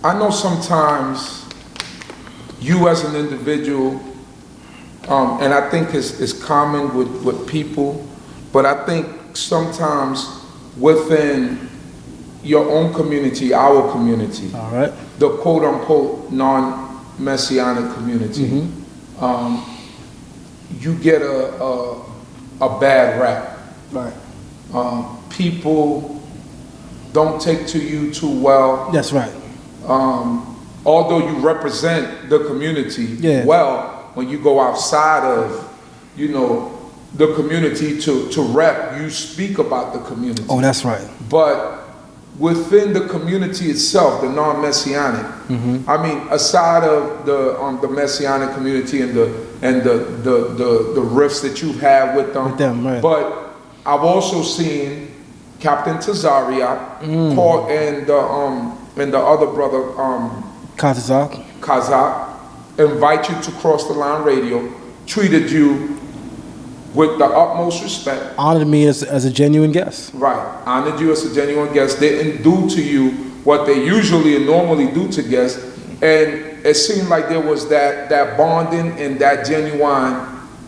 I know sometimes you as an individual, and I think it's common with people, but I think sometimes within your own community, our community, all right, the quote-unquote non-messianic community, you get a bad rap. right. People don't take to you too well. That's right. Although you represent the community well, when you go outside of, the community to rep, you speak about the community. Oh, that's right. But within the community itself, the non-messianic, I mean, aside of the messianic community and the rifts that you've had with them, right. But I've also seen Captain Tazariak and the other brother Kazak invite you to Cross the Line Radio, treated you with the utmost respect. Honored me as a genuine guest. Right, honored you as a genuine guest. Didn't do to you what they usually and normally do to guests, and it seemed like there was that bonding and that genuine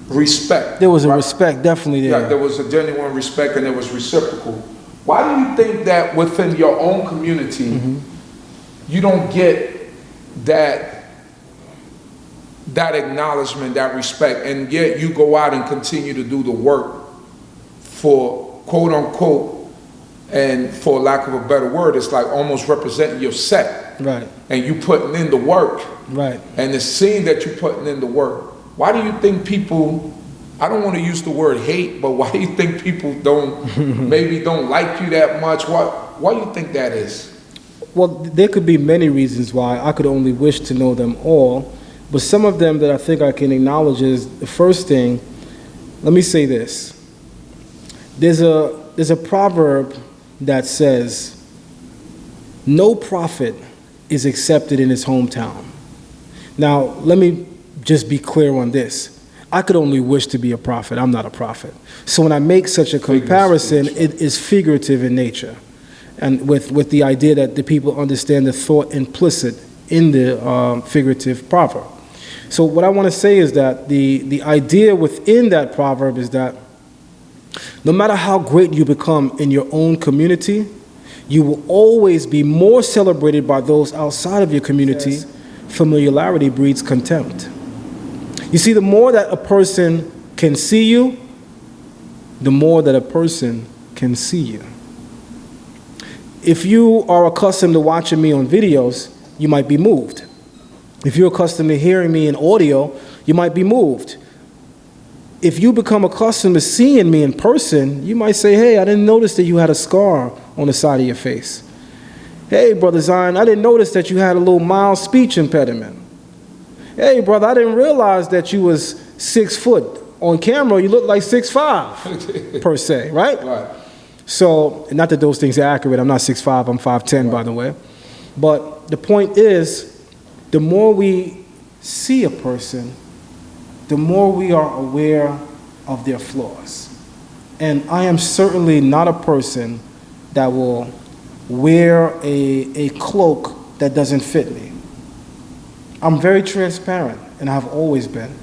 respect. There was a respect, definitely there. Yeah, there was a genuine respect and it was reciprocal. Why do you think that within your own community, you don't get that acknowledgement, that respect, and yet you go out and continue to do the work for quote unquote, and for lack of a better word, it's like almost representing your set. Right. And you putting in the work. Right. And it's seen that you're putting in the work. Why do you think people, I don't want to use the word hate, but why do you think people maybe don't like you that much? Why do you think that is? Well, there could be many reasons why. I could only wish to know them all. But some of them that I think I can acknowledge is, the first thing, let me say this. There's a proverb that says, no prophet is accepted in his hometown. Now, let me just be clear on this. I could only wish to be a prophet. I'm not a prophet. So when I make such a comparison, it is figurative in nature. And with the idea that the people understand the thought implicit in the figurative proverb. So what I want to say is that the idea within that proverb is that no matter how great you become in your own community, you will always be more celebrated by those outside of your community. Yes. Familiarity breeds contempt. You see, the more that a person can see you, the more that a person can see you. If you are accustomed to watching me on videos, you might be moved. If you're accustomed to hearing me in audio, you might be moved. If you become accustomed to seeing me in person, you might say, hey, I didn't notice that you had a scar on the side of your face. Hey, Brother Zion, I didn't notice that you had a little mild speech impediment. Hey, brother, I didn't realize that you was 6 foot. On camera, you look like 6'5", per se, right? Right. So, not that those things are accurate. I'm not 6'5", I'm 5'10", by the way. But the point is, the more we see a person, the more we are aware of their flaws. And I am certainly not a person that will wear a cloak that doesn't fit me. I'm very transparent, and I've always been.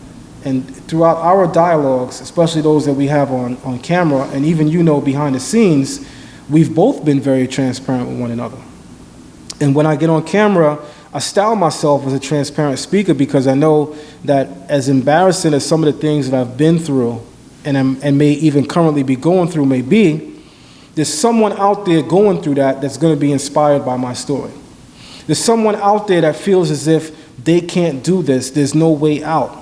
And throughout our dialogues, especially those that we have on camera, and even behind the scenes, we've both been very transparent with one another. And when I get on camera, I style myself as a transparent speaker because I know that as embarrassing as some of the things that I've been through and may even currently be going through may be, there's someone out there going through that's going to be inspired by my story. There's someone out there that feels as if they can't do this, there's no way out.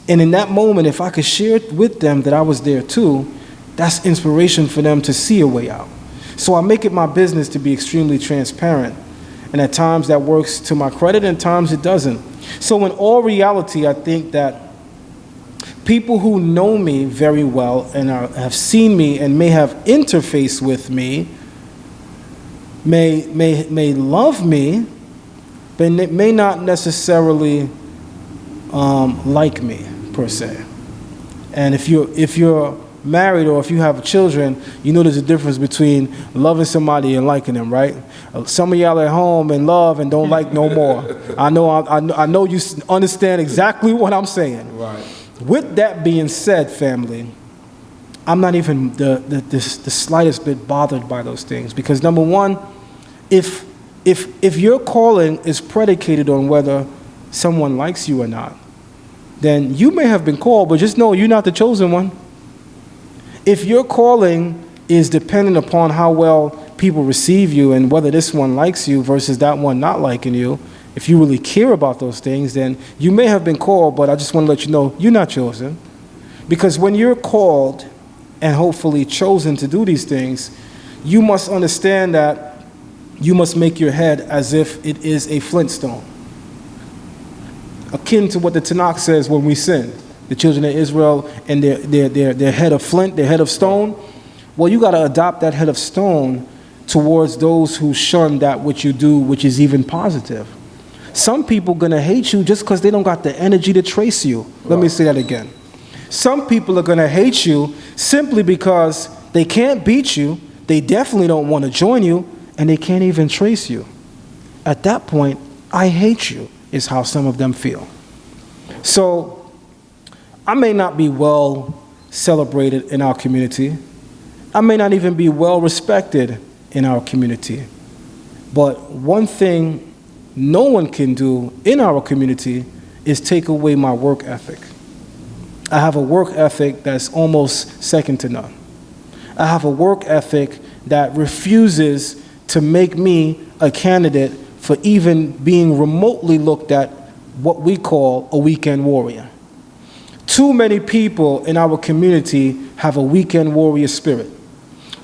And in that moment, if I could share with them that I was there too, that's inspiration for them to see a way out. So I make it my business to be extremely transparent. And at times that works to my credit, and times it doesn't. So in all reality, I think that people who know me very well and have seen me and may have interfaced with me may love me, but may not necessarily like me per se. And if you're married or if you have children, you know there's a difference between loving somebody and liking them, right? Some of y'all at home in love and don't like no more. I know you understand exactly what I'm saying. Right. With that being said, family, I'm not even the slightest bit bothered by those things, because number one, if your calling is predicated on whether someone likes you or not, then you may have been called, but just know you're not the chosen one. If your calling is dependent upon how well people receive you and whether this one likes you versus that one not liking you, if you really care about those things, then you may have been called, but I just want to let you know you're not chosen. Because when you're called and hopefully chosen to do these things, you must understand that you must make your head as if it is a flintstone. Akin to what the Tanakh says when we sin. The children of Israel and their head of flint, their head of stone. Well, you got to adopt that head of stone towards those who shun that which you do, which is even positive. Some people going to hate you just because they don't got the energy to trace you. Let me say that again. Some people are going to hate you simply because they can't beat you, they definitely don't want to join you, and they can't even trace you. At that point, I hate you, is how some of them feel. So, I may not be well celebrated in our community. I may not even be well respected in our community. But one thing no one can do in our community is take away my work ethic. I have a work ethic that's almost second to none. I have a work ethic that refuses to make me a candidate for even being remotely looked at what we call a weekend warrior. Too many people in our community have a weekend warrior spirit.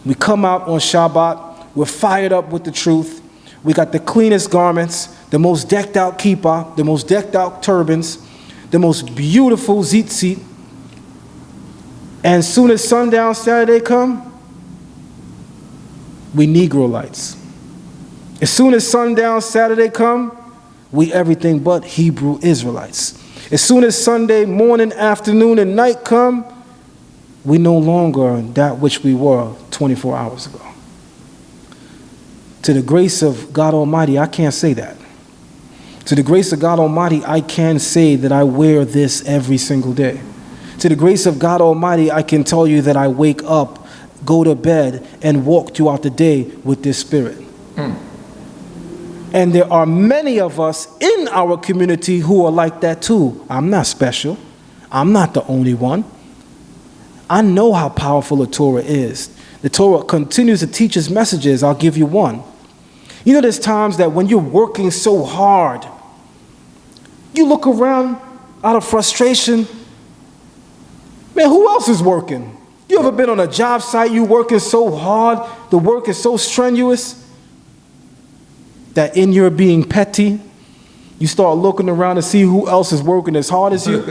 We come out on Shabbat, we're fired up with the truth, we got the cleanest garments, the most decked out kippah, the most decked out turbans, the most beautiful tzitzit. And soon as sundown Saturday come, we Negroites. As soon as sundown Saturday come, we everything but Hebrew Israelites. As soon as Sunday morning, afternoon, and night come, we no longer that which we were 24 hours ago. To the grace of God Almighty, I can't say that. To the grace of God Almighty, I can say that I wear this every single day. To the grace of God Almighty, I can tell you that I wake up, go to bed, and walk throughout the day with this spirit. And there are many of us in our community who are like that too. I'm not special. I'm not the only one. I know how powerful the Torah is. The Torah continues to teach us messages. I'll give you one. You know, there's times that when you're working so hard, you look around out of frustration. Man, who else is working? You ever been on a job site, you working so hard, the work is so strenuous, that in your being petty, you start looking around to see who else is working as hard as you.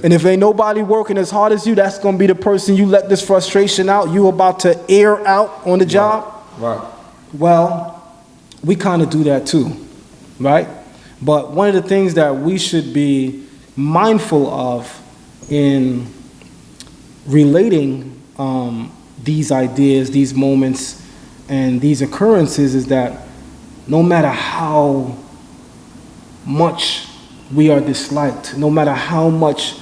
And if ain't nobody working as hard as you, that's going to be the person you let this frustration out, you about to air out on the job. Right. Well, we kind of do that too, right? But one of the things that we should be mindful of in relating these ideas, these moments, and these occurrences is that no matter how much we are disliked, no matter how much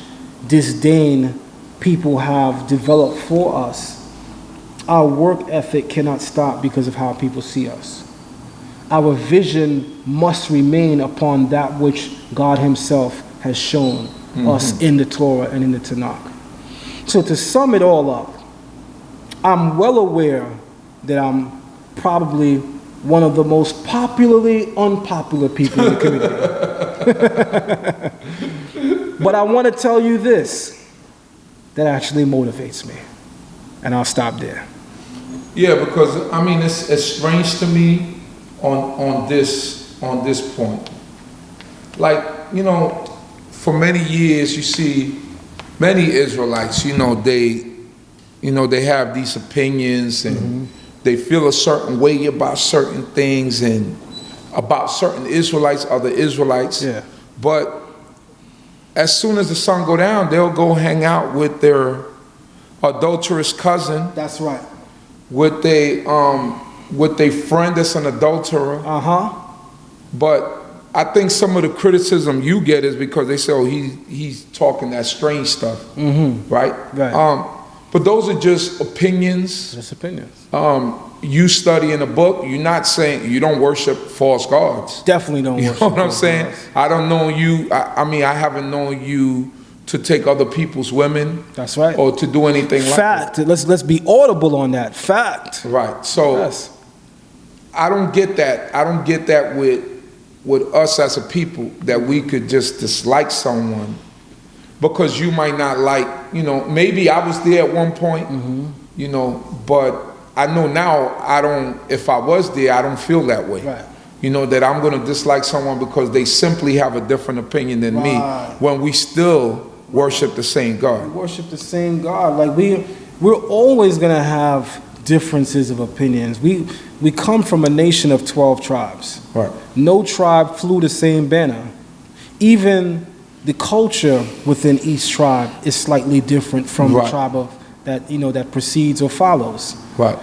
disdain people have developed for us, our work ethic cannot stop because of how people see us. Our vision must remain upon that which God Himself has shown us in the Torah and in the Tanakh. So to sum it all up, I'm well aware that I'm probably one of the most popularly unpopular people in the community. But I want to tell you this, that actually motivates me. And I'll stop there. Yeah, because I mean, it's strange to me on this point. Like, you know, for many years you see many Israelites, they have these opinions and they feel a certain way about certain things and about certain Israelites, other Israelites. Yeah. But as soon as the sun go down, they'll go hang out with their adulterous cousin That's right. with a friend that's an adulterer. But I think some of the criticism you get is because they say, oh, he's talking that strange stuff, right? Right. But those are just opinions. Just opinions. You study in a book, you're not saying, you don't worship false gods. Definitely don't worship. You know what I'm false saying? gods. I don't know you, I mean, I haven't known you to take other people's women. That's right. Or to do anything like that. Fact. Let's be audible on that. Fact. Right. So Yes. I don't get that. I don't get that with us as a people, that we could just dislike someone because you might not like, maybe I was there at one point, but I know now if I was there, I don't feel that way. Right. That I'm going to dislike someone because they simply have a different opinion than me Right. when we still worship the same We God. worship the same God. Like we're always gonna have differences of opinions. We come from a nation of 12 tribes. Right. No tribe flew the same banner. Even the culture within each tribe is slightly different from the Right. tribe that precedes or follows. Right.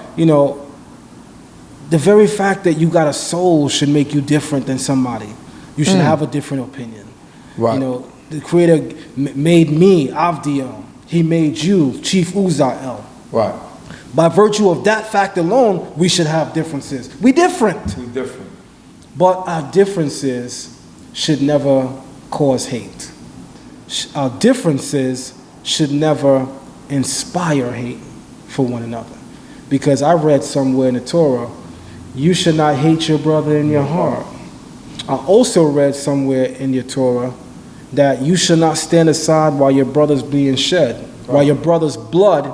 The very fact that you got a soul should make you different than somebody. You should have a different opinion. Right. The Creator made me, Avdiel. He made you, Chief Uzael. Right. By virtue of that fact alone, we should have differences. We different. We're different. But our differences should never cause hate. Our differences should never inspire hate for one another. Because I read somewhere in the Torah, you should not hate your brother in your heart. I also read somewhere in your Torah that you should not stand aside while your brother's being shed, while your brother's blood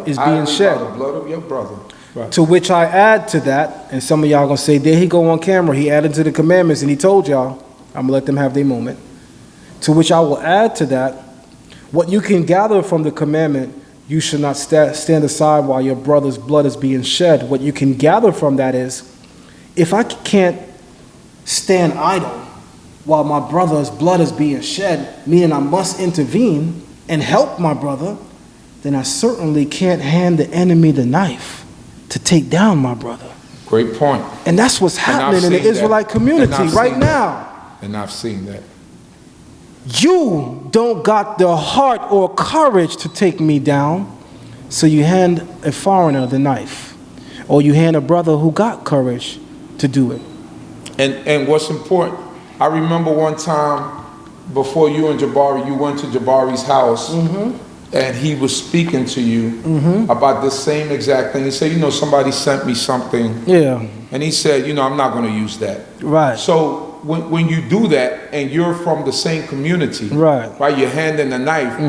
is being shed. The blood of your brother. Right. To which I add to that, and some of y'all gonna say, there he go on camera, he added to the commandments and he told y'all, I'm gonna let them have their moment. To which I will add to that, what you can gather from the commandment, you should not stand aside while your brother's blood is being shed. What you can gather from that is, if I can't stand idle while my brother's blood is being shed, meaning I must intervene and help my brother, then I certainly can't hand the enemy the knife to take down my brother. Great point. And that's what's happening in the Israelite community right now. And I've seen that. You don't got the heart or courage to take me down, so you hand a foreigner the knife, or you hand a brother who got courage to do it. And what's important, I remember one time before you and Jabari, you went to Jabari's house, and he was speaking to you about this same exact thing. He said, somebody sent me something. Yeah. And he said, I'm not going to use that. Right. So when you do that and you're from the same community, right, you're handing the knife,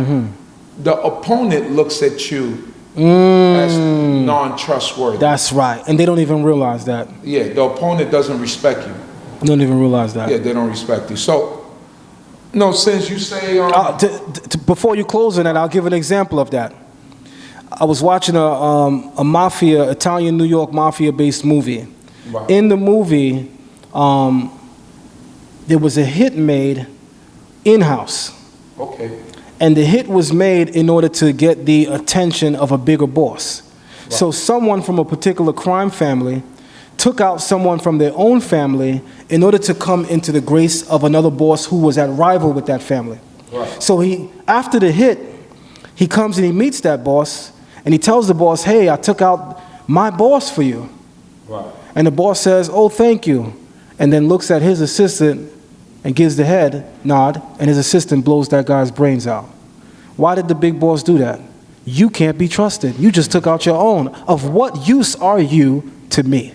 the opponent looks at you as non-trustworthy. That's right. And they don't even realize that. Yeah, the opponent doesn't respect you. They don't even realize that. Yeah, they don't respect you. So, since you say... before you close on that, I'll give an example of that. I was watching a mafia, Italian New York mafia-based movie. Right. In the movie, there was a hit made in-house. Okay. And the hit was made in order to get the attention of a bigger boss. Right. So someone from a particular crime family took out someone from their own family in order to come into the grace of another boss who was at rival with that family. Right. So after the hit, he comes and he meets that boss, and he tells the boss, hey, I took out my boss for you. Right. And the boss says, oh, thank you. And then looks at his assistant and gives the head nod, and his assistant blows that guy's brains out. Why did the big boss do that? You can't be trusted. You just took out your own. Of what use are you to me?